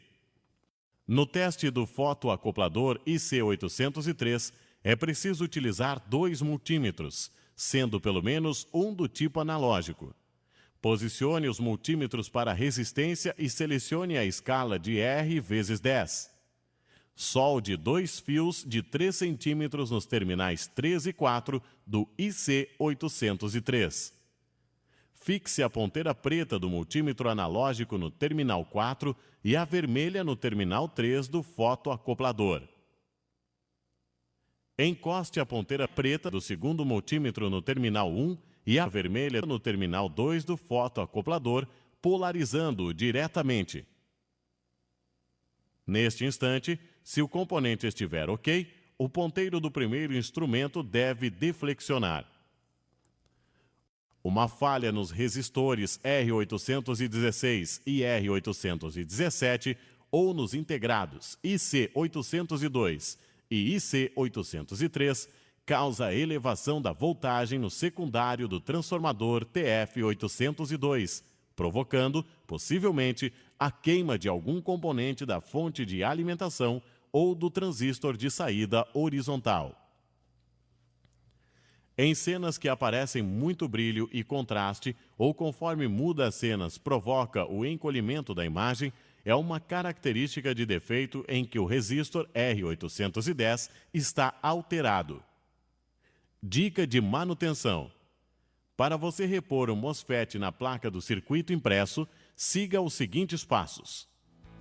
No teste do fotoacoplador IC803, é preciso utilizar 2 multímetros, sendo pelo menos um do tipo analógico. Posicione os multímetros para resistência e selecione a escala de R vezes 10. Solde 2 fios de 3 centímetros nos terminais 3 e 4 do IC803. Fixe a ponteira preta do multímetro analógico no terminal 4 e a vermelha no terminal 3 do fotoacoplador. Encoste a ponteira preta do segundo multímetro no terminal 1 e a vermelha no terminal 2 do fotoacoplador, polarizando-o diretamente. Neste instante, se o componente estiver ok, o ponteiro do primeiro instrumento deve deflexionar. Uma falha nos resistores R816 e R817 ou nos integrados IC802 e IC803 causa elevação da voltagem no secundário do transformador TF802, provocando, possivelmente, a queima de algum componente da fonte de alimentação ou do transistor de saída horizontal. Em cenas que aparecem muito brilho e contraste, ou conforme muda as cenas provoca o encolhimento da imagem, é uma característica de defeito em que o resistor R810 está alterado. Dica de manutenção. Para você repor o MOSFET na placa do circuito impresso, siga os seguintes passos.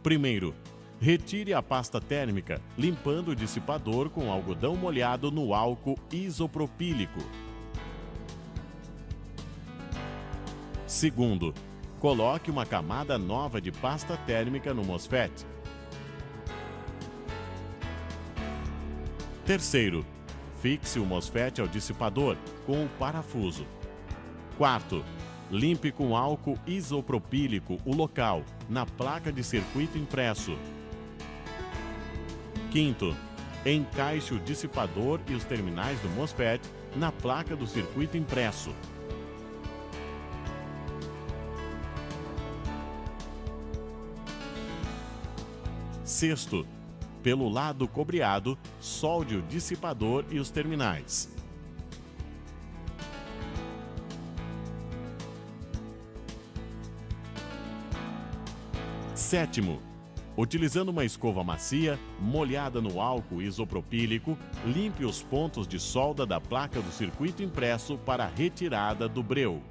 Primeiro, retire a pasta térmica, limpando o dissipador com algodão molhado no álcool isopropílico. Segundo, coloque uma camada nova de pasta térmica no MOSFET. Terceiro, fixe o MOSFET ao dissipador com o parafuso. Quarto, limpe com álcool isopropílico o local, na placa de circuito impresso. Quinto, encaixe o dissipador e os terminais do MOSFET na placa do circuito impresso. Sexto, pelo lado cobreado, solde o dissipador e os terminais. Sétimo, utilizando uma escova macia, molhada no álcool isopropílico, limpe os pontos de solda da placa do circuito impresso para a retirada do breu.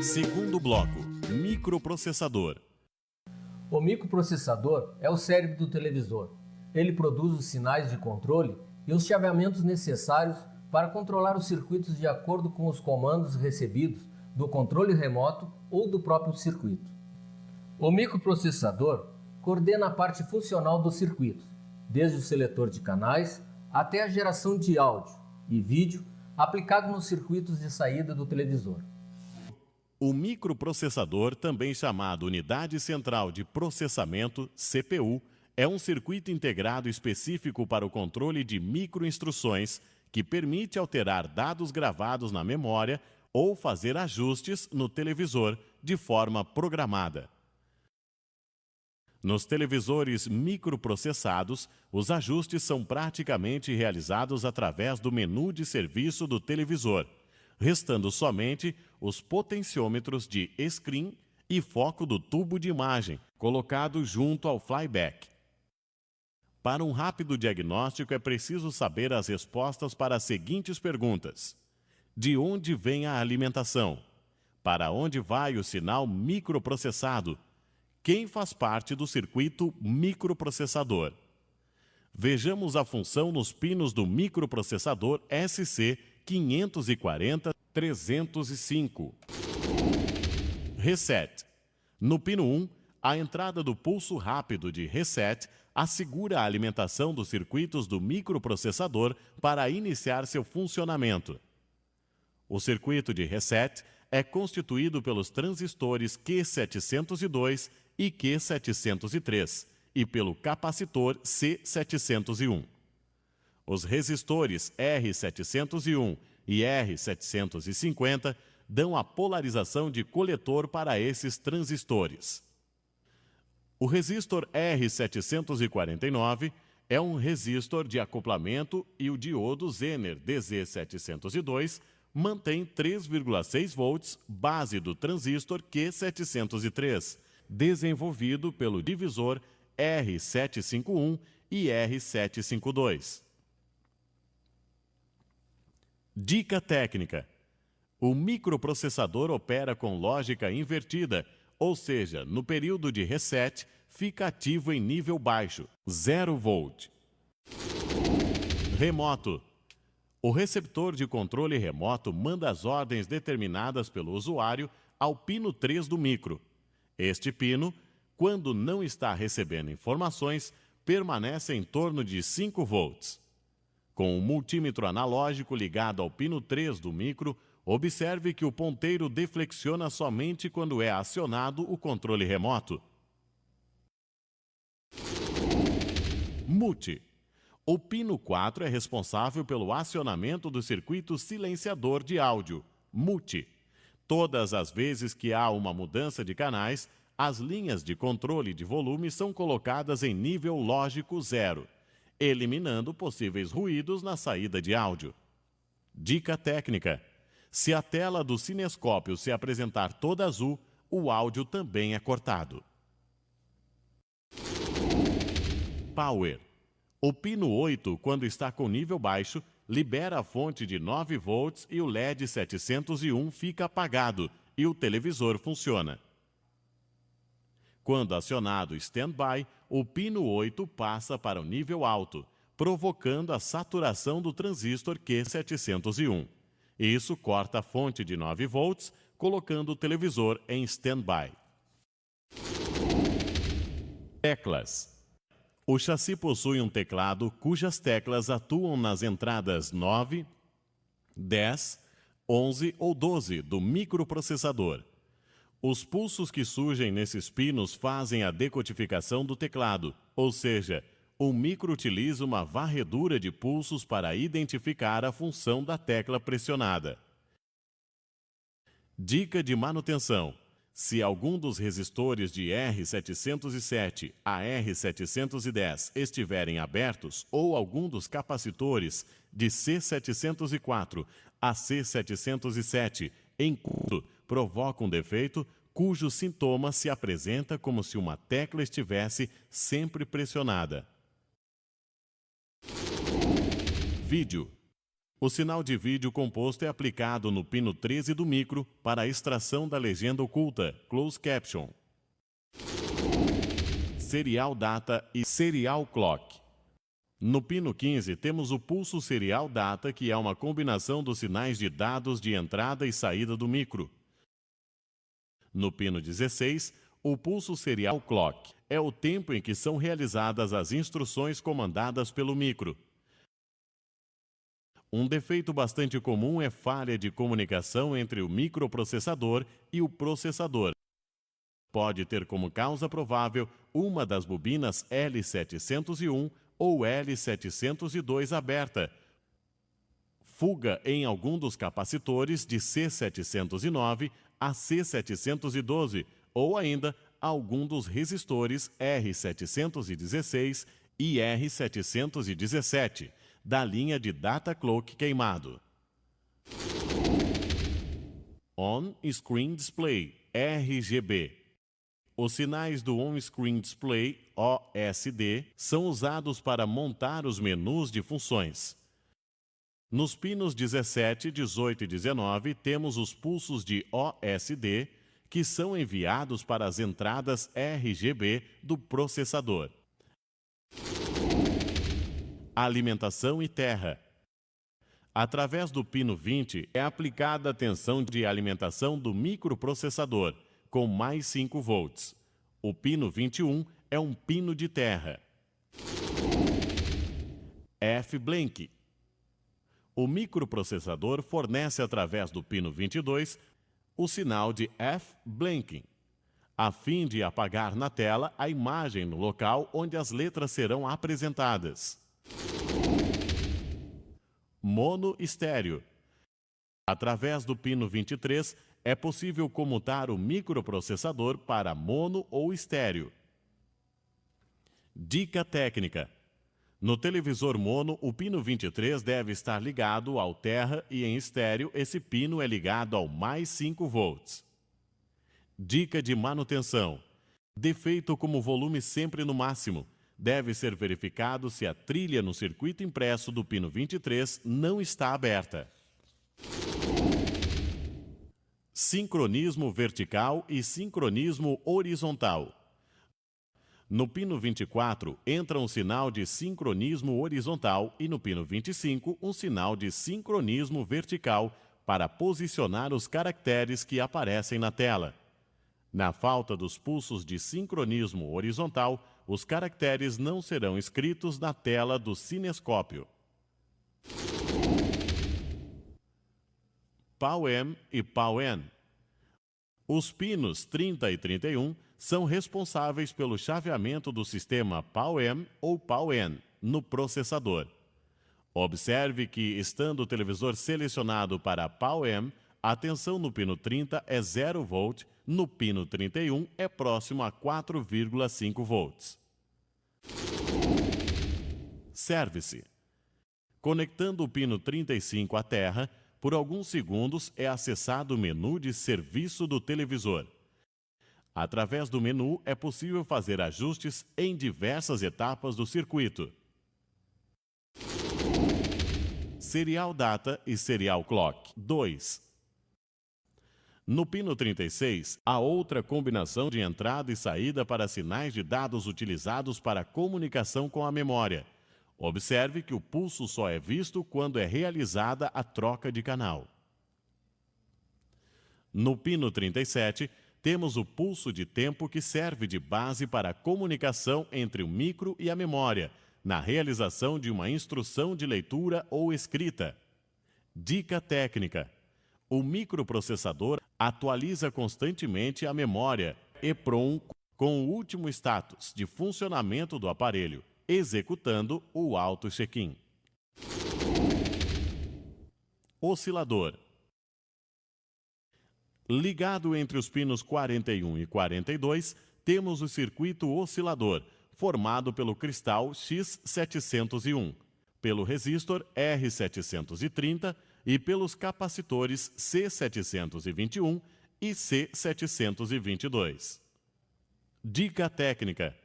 Segundo bloco, microprocessador. O microprocessador é o cérebro do televisor. Ele produz os sinais de controle e os chaveamentos necessários para controlar os circuitos de acordo com os comandos recebidos do controle remoto ou do próprio circuito. O microprocessador coordena a parte funcional do circuito, desde o seletor de canais até a geração de áudio e vídeo aplicado nos circuitos de saída do televisor. O microprocessador, também chamado Unidade Central de Processamento, CPU, é um circuito integrado específico para o controle de microinstruções que permite alterar dados gravados na memória ou fazer ajustes no televisor de forma programada. Nos televisores microprocessados, os ajustes são praticamente realizados através do menu de serviço do televisor, restando somente os potenciômetros de screen e foco do tubo de imagem, colocado junto ao flyback. Para um rápido diagnóstico, é preciso saber as respostas para as seguintes perguntas. De onde vem a alimentação? Para onde vai o sinal microprocessado? Quem faz parte do circuito microprocessador? Vejamos a função nos pinos do microprocessador SC540-305. Reset. No pino 1, a entrada do pulso rápido de reset assegura a alimentação dos circuitos do microprocessador para iniciar seu funcionamento. O circuito de reset é constituído pelos transistores Q702 e Q703 e pelo capacitor C701. Os resistores R701 e R750 dão a polarização de coletor para esses transistores. O resistor R749 é um resistor de acoplamento e o diodo Zener DZ702 mantém 3,6 volts base do transistor Q703, desenvolvido pelo divisor R751 e R752. Dica técnica: o microprocessador opera com lógica invertida, ou seja, no período de reset, fica ativo em nível baixo, 0 volt. Remoto. O receptor de controle remoto manda as ordens determinadas pelo usuário ao pino 3 do micro. Este pino, quando não está recebendo informações, permanece em torno de 5 volts. Com o multímetro analógico ligado ao pino 3 do micro, observe que o ponteiro deflexiona somente quando é acionado o controle remoto. Mute. O pino 4 é responsável pelo acionamento do circuito silenciador de áudio, mute. Todas as vezes que há uma mudança de canais, as linhas de controle de volume são colocadas em nível lógico 0, eliminando possíveis ruídos na saída de áudio. Dica técnica: se a tela do cinescópio se apresentar toda azul, o áudio também é cortado. Power. O pino 8, quando está com nível baixo, libera a fonte de 9 volts e o LED 701 fica apagado e o televisor funciona. Quando acionado o standby, o pino 8 passa para o nível alto, provocando a saturação do transistor Q701. Isso corta a fonte de 9 volts, colocando o televisor em standby. Teclas. O chassi possui um teclado cujas teclas atuam nas entradas 9, 10, 11 ou 12 do microprocessador. Os pulsos que surgem nesses pinos fazem a decodificação do teclado, ou seja, o micro utiliza uma varredura de pulsos para identificar a função da tecla pressionada. Dica de manutenção: se algum dos resistores de R707 a R710 estiverem abertos ou algum dos capacitores de C704 a C707 em curto provoca um defeito, cujo sintoma se apresenta como se uma tecla estivesse sempre pressionada. Vídeo. O sinal de vídeo composto é aplicado no pino 13 do micro para a extração da legenda oculta, closed caption. Serial data e serial clock. No pino 15 temos o pulso serial data, que é uma combinação dos sinais de dados de entrada e saída do micro. No pino 16, o pulso serial clock é o tempo em que são realizadas as instruções comandadas pelo micro. Um defeito bastante comum é falha de comunicação entre o microprocessador e o processador. Pode ter como causa provável uma das bobinas L701 ou L702 aberta, fuga em algum dos capacitores de C709 a C712 ou ainda algum dos resistores R716 e R717 da linha de data clock queimado. On-Screen Display, RGB. Os sinais do On-Screen Display, OSD, são usados para montar os menus de funções. Nos pinos 17, 18 e 19 temos os pulsos de OSD, que são enviados para as entradas RGB do processador. Alimentação e terra. Através do pino 20 é aplicada a tensão de alimentação do microprocessador, com mais 5 volts. O pino 21 é um pino de terra. F-Blank. O microprocessador fornece através do pino 22 o sinal de F-blinking, a fim de apagar na tela a imagem no local onde as letras serão apresentadas. Mono estéreo. Através do pino 23, é possível comutar o microprocessador para mono ou estéreo. Dica técnica. No televisor mono, o pino 23 deve estar ligado ao terra e em estéreo, esse pino é ligado ao mais 5 volts. Dica de manutenção. Defeito como volume sempre no máximo. Deve ser verificado se a trilha no circuito impresso do pino 23 não está aberta. Sincronismo vertical e sincronismo horizontal. No pino 24, entra um sinal de sincronismo horizontal e no pino 25, um sinal de sincronismo vertical para posicionar os caracteres que aparecem na tela. Na falta dos pulsos de sincronismo horizontal, os caracteres não serão escritos na tela do cinescópio. PAL-M e PAL-N. Os pinos 30 e 31 são responsáveis pelo chaveamento do sistema PAL-M ou PAL-N no processador. Observe que, estando o televisor selecionado para PAL-M, a tensão no pino 30 é 0 volt, no pino 31 é próximo a 4,5 volts. Service. Conectando o pino 35 à terra, por alguns segundos é acessado o menu de serviço do televisor. Através do menu é possível fazer ajustes em diversas etapas do circuito. Serial Data e Serial Clock 2. No pino 36, há outra combinação de entrada e saída para sinais de dados utilizados para comunicação com a memória. Observe que o pulso só é visto quando é realizada a troca de canal. No pino 37, temos o pulso de tempo que serve de base para a comunicação entre o micro e a memória, na realização de uma instrução de leitura ou escrita. Dica técnica. O microprocessador atualiza constantemente a memória EEPROM com o último status de funcionamento do aparelho, executando o auto-check-in. Oscilador. Ligado entre os pinos 41 e 42, temos o circuito oscilador, formado pelo cristal X701, pelo resistor R730 e pelos capacitores C721 e C722. Dica técnica.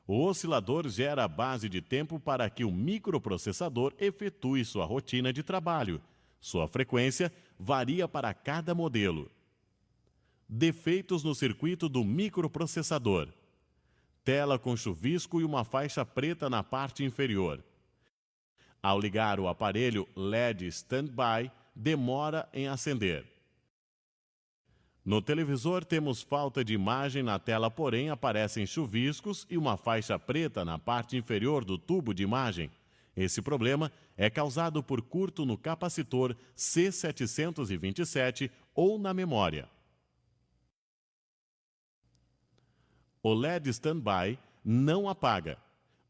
O oscilador gera a base de tempo para que o microprocessador efetue sua rotina de trabalho. Sua frequência varia para cada modelo. Defeitos no circuito do microprocessador. Tela com chuvisco e uma faixa preta na parte inferior. Ao ligar o aparelho LED Standby, demora em acender. No televisor temos falta de imagem na tela, porém aparecem chuviscos e uma faixa preta na parte inferior do tubo de imagem. Esse problema é causado por curto no capacitor C727 ou na memória. O LED Standby não apaga.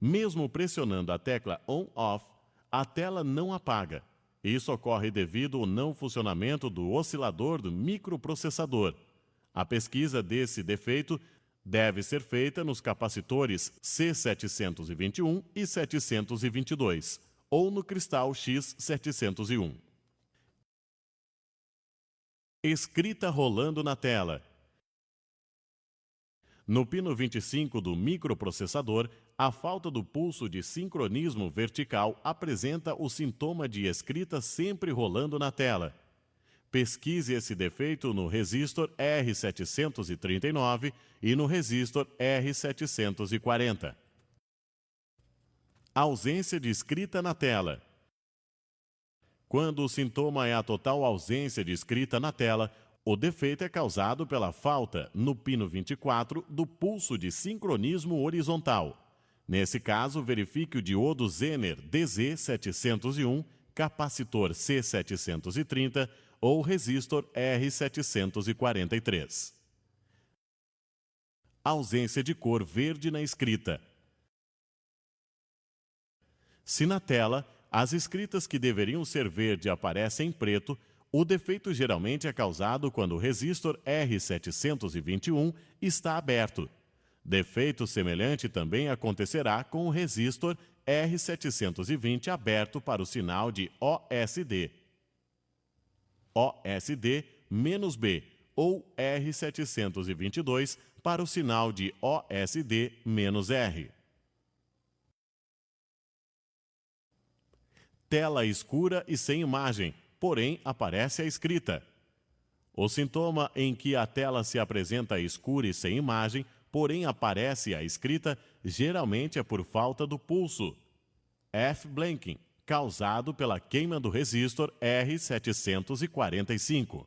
Mesmo pressionando a tecla On-Off, a tela não apaga. Isso ocorre devido ao não funcionamento do oscilador do microprocessador. A pesquisa desse defeito deve ser feita nos capacitores C721 e 722, ou no cristal X701. Escrita rolando na tela. No pino 25 do microprocessador, a falta do pulso de sincronismo vertical apresenta o sintoma de escrita sempre rolando na tela. Pesquise esse defeito no resistor R739 e no resistor R740. Ausência de escrita na tela. Quando o sintoma é a total ausência de escrita na tela, o defeito é causado pela falta, no pino 24, do pulso de sincronismo horizontal. Nesse caso, verifique o diodo Zener DZ701, capacitor C730 ou resistor R743. Ausência de cor verde na escrita. Se na tela as escritas que deveriam ser verde aparecem em preto, o defeito geralmente é causado quando o resistor R721 está aberto. Defeito semelhante também acontecerá com o resistor R720 aberto para o sinal de OSD. OSD-B ou R722 para o sinal de OSD-R. Tela escura e sem imagem, porém aparece a escrita. O sintoma em que a tela se apresenta escura e sem imagem, porém aparece a escrita, geralmente é por falta do pulso, F-blanking, causado pela queima do resistor R745.